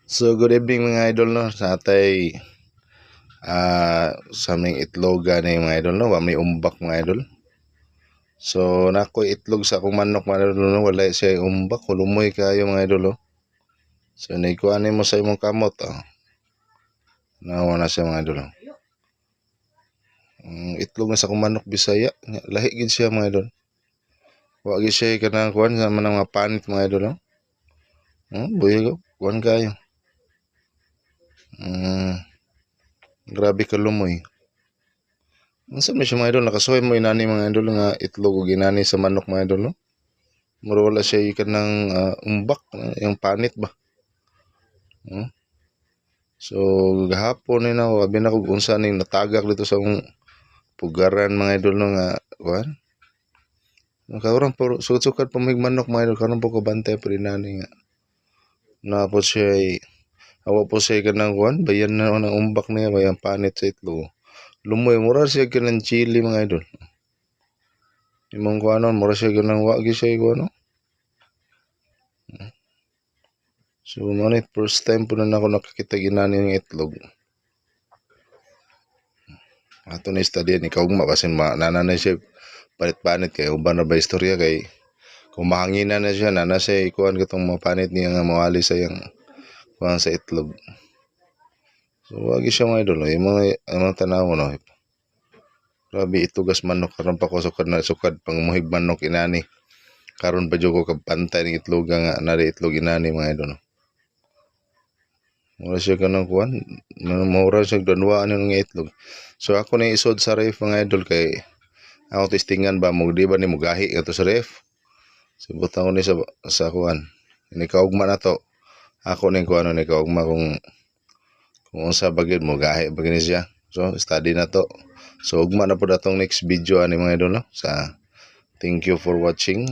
So good evening mga idol no sa atay sa aming itloga na mga idol no, may umbak mga idol. So nako itlog sa akong manok mga idol no, wala siya umbak, hulumoy kayo mga idol no. So naikuanin mo sa imong kamot nawa na siya mga idol no. Itlog na sa akong manok Bisaya, lahi gid siya mga idol. Wa gid siya kanang kuan sa mga panit mga idol no. Buhay kuan kayo. Grabe ka lumoy. Unsa man siya mga idol, nakasuhay mo inani mga idol nga itlog o ginani sa manok mga idol no. Mura wala siya kanang umbak, yung panit ba. So gahapon ni na abi na kog unsa ning natagak dito sa pugaran mga idol no nga kuan. Kaurang sukad pa mig manok mga idol, karon po ko bantay pa inani nga. Na po siya awa po siya kanang kuan, bayan na ng umbak niya bayang panit sa itlog. Lumoy mura siya kanang chili mga idol. Imong kuanon mura siya kanang wa gyud siya kuano. So money first time po na ako nakakita ginani ng itlog. Ato na study ni kaugma basin nananay siya panit-panit kay uban na ba istorya kay kung mahanginan na siya nana siya ikuan katong mga panit niya nga mawali sa yang kuan sa itlog. So wagi siya mga idol, mga tanaw no. Grabe itugas manok karon pa ko sukad pang muhig manok inani. Karon pa jud ko kapantay ning itlog nga nari itlog inani mga idol. Mura siya kanang kuan, mura siya danwaan ng itlog. So ako na isod sa ref mga idol kay ako testingan ba mo di ba ni mo gahi ato sa ref. Sibutan ko ni sa kuan. Ini kaugma na to. Ako ning kuan ni kaugma kung unsa bagid mo gahi bagini siya. So study na to. So ugma na po datong next video ani mga idol no. Sa thank you for watching.